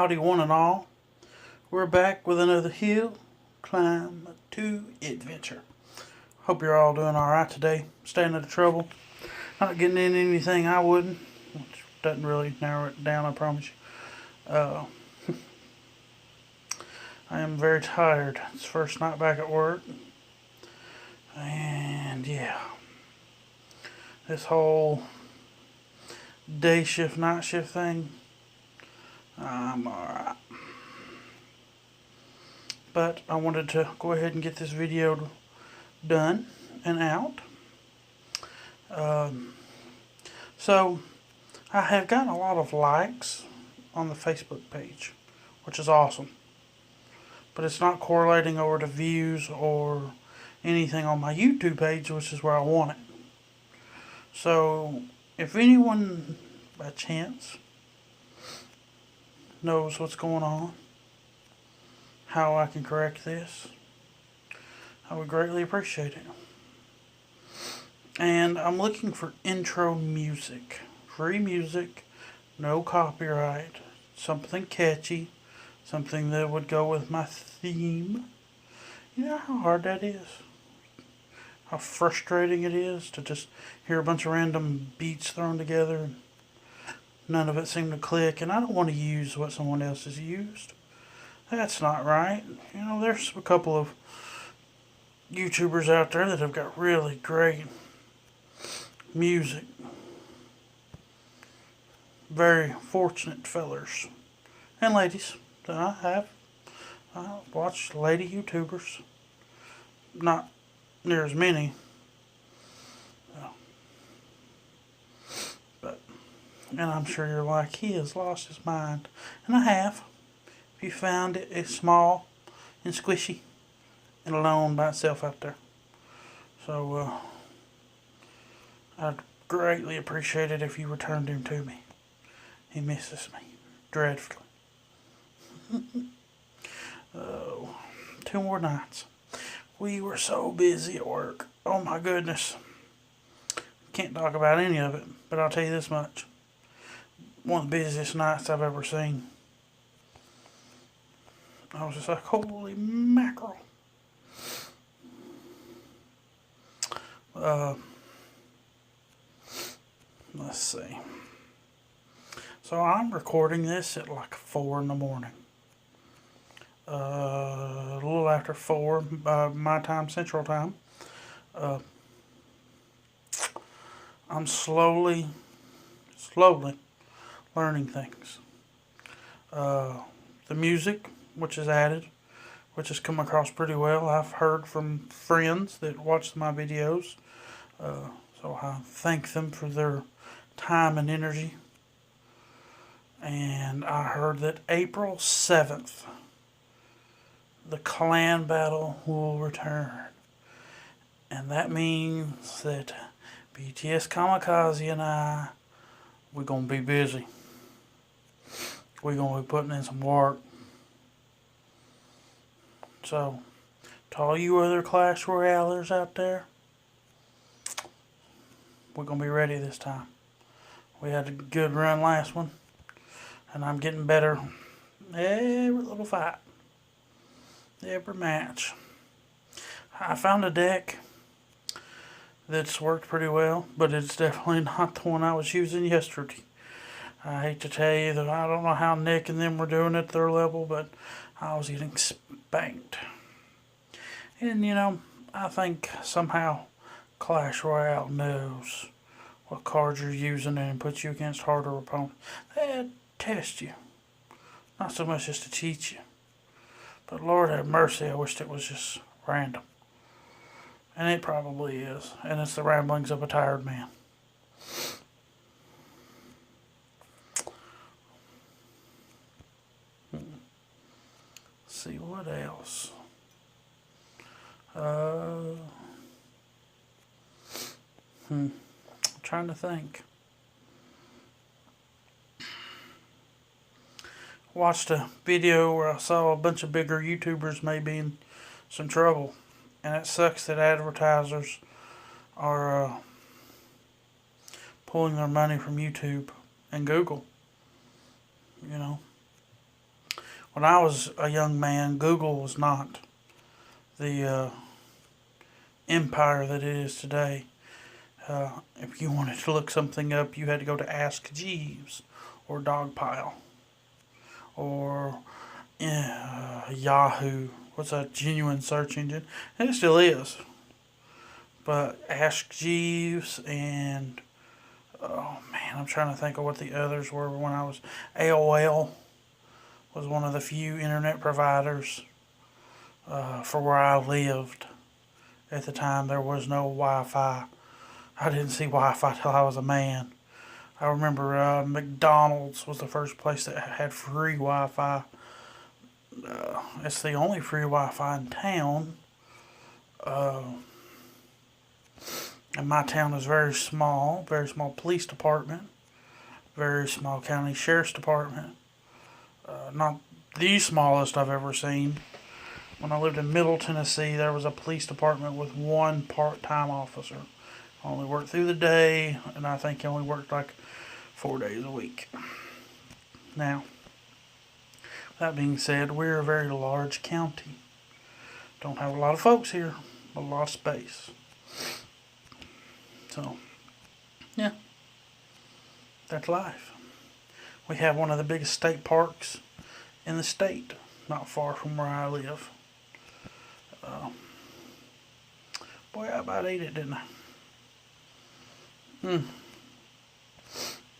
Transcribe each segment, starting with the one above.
Howdy one and all. We're back with another hill climb to adventure. Hope you're all doing alright today. Staying out of trouble. Not getting in anything I wouldn't. Which doesn't really narrow it down, I promise you. I am very tired. It's the first night back at work. And yeah. This whole day shift, night shift thing, I'm alright. But I wanted to go ahead and get this video done and out. So I have gotten a lot of likes on the Facebook page, which is awesome. But it's not correlating over to views or anything on my YouTube page, which is where I want it. So if anyone by chance knows what's going on, how I can correct this, I would greatly appreciate it. And I'm looking for intro music. Free music, no copyright, something catchy, something that would go with my theme. You know how hard that is? How frustrating it is to just hear a bunch of random beats thrown together and none of it seem to click, and I don't want to use what someone else has used. That's not right. You know, there's a couple of YouTubers out there that have got really great music. Very fortunate fellers and ladies that I have. I watch lady YouTubers. Not near as many. But, and I'm sure you're like, he has lost his mind. And I have. If you found it, it's small and squishy and alone by itself out there. So, I'd greatly appreciate it if you returned him to me. He misses me dreadfully. Oh, 2 more nights. We were so busy at work. Oh my goodness. Can't talk about any of it, but I'll tell you this much. One of the busiest nights I've ever seen. I was just like, holy mackerel. Let's see. So I'm recording this at like 4 in the morning. A little after 4, my time, Central Time. I'm slowly learning things. The music, which is added, which has come across pretty well. I've heard from friends that watch my videos, so I thank them for their time and energy. And I heard that April 7th, the clan battle will return. And that means that BTS Kamikaze and we're going to be busy. We're going to be putting in some work. So, to all you other Clash Royalers out there, we're going to be ready this time. We had a good run last one, and I'm getting better every little fight, every match. I found a deck that's worked pretty well, but it's definitely not the one I was using yesterday. I hate to tell you that I don't know how Nick and them were doing at their level, but I was getting spanked. And you know, I think somehow Clash Royale knows what cards you're using and puts you against harder opponents. They test you. Not so much just to cheat you. But Lord have mercy, I wished it was just random. And it probably is. And it's the ramblings of a tired man. See what else. I'm trying to think. Watched a video where I saw a bunch of bigger YouTubers may be in some trouble, and it sucks that advertisers are pulling their money from YouTube and Google. You know, when I was a young man, Google was not the empire that it is today. If you wanted to look something up, you had to go to Ask Jeeves or Dogpile or Yahoo. What's a genuine search engine? And it still is. But Ask Jeeves and oh man, I'm trying to think of what the others were when I was. AOL was one of the few internet providers for where I lived. At the time, there was no Wi-Fi. I didn't see Wi-Fi till I was a man. I remember McDonald's was the first place that had free Wi-Fi. It's the only free Wi-Fi in town. And my town is very small police department, very small county sheriff's department. Not the smallest I've ever seen. When I lived in Middle Tennessee, there was a police department with one part-time officer. Only worked through the day, and I think he only worked like 4 days a week. Now, that being said, we're a very large county. Don't have a lot of folks here, but a lot of space. So, yeah, that's life. We have one of the biggest state parks in the state, not far from where I live. Boy, I about ate it, didn't I?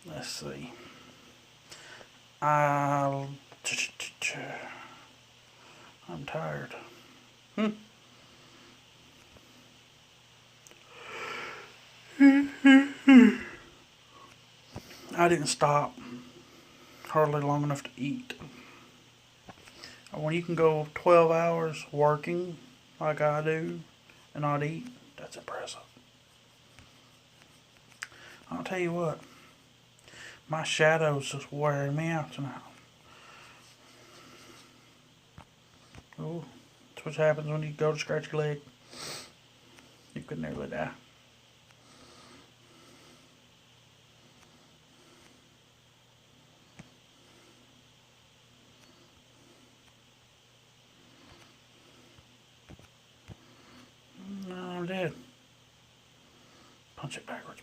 Let's see. I'm tired. I didn't stop hardly long enough to eat. When you can go 12 hours working like I do and not eat, that's impressive. I'll tell you what, my shadow's just wearing me out tonight. Oh, that's what happens when you go to scratch your leg. You could nearly die. No, I'm dead. Punch it backwards.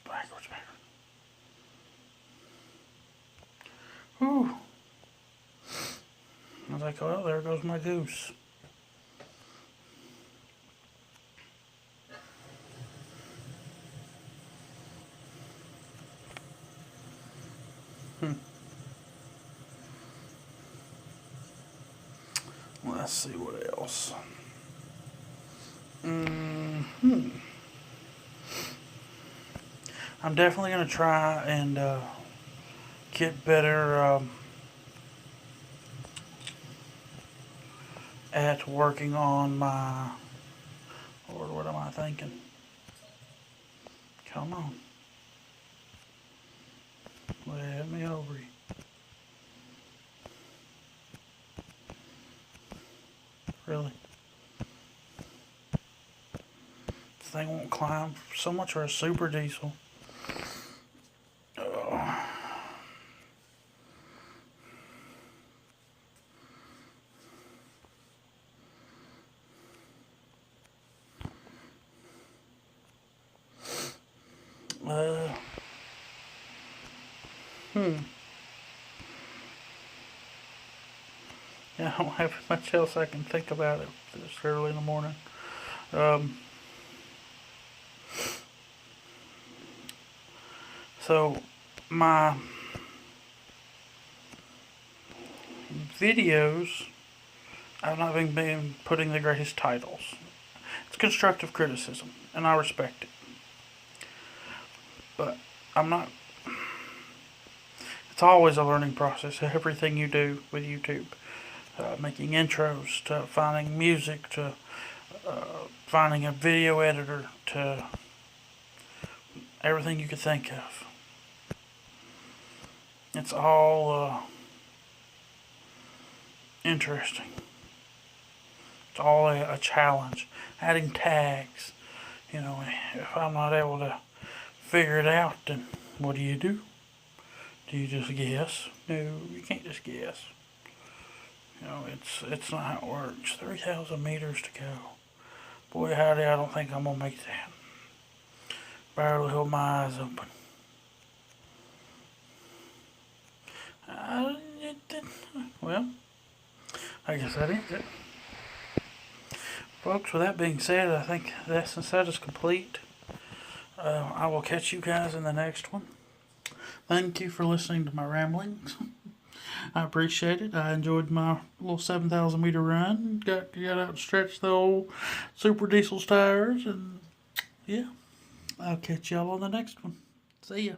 Whew. I was like, well, there goes my goose. Let's see what else. I'm definitely going to try and get better at working on my... Lord, what am I thinking? Come on. Let me over you. Really? This thing won't climb so much for a super diesel. Yeah, I don't have much else I can think about it this early in the morning. So, my videos, I've not been putting the greatest titles. It's constructive criticism, and I respect it. But I'm not... It's always a learning process, everything you do with YouTube. Making intros, to finding music, to finding a video editor, to everything you could think of. It's all interesting. It's all a challenge. Adding tags. You know, if I'm not able to figure it out, then what do? Do you just guess? No, you can't just guess. You know, it's not how it works. 3,000 meters to go. Boy, howdy, I don't think I'm gonna make that. Barely hold my eyes open. Well, I guess that ends it. Folks, with that being said, I think the essence set is complete. I will catch you guys in the next one. Thank you for listening to my ramblings. I appreciate it. I enjoyed my little 7,000 meter run. Got out and stretched the old Super Diesel's tires. And yeah, I'll catch y'all on the next one. See ya.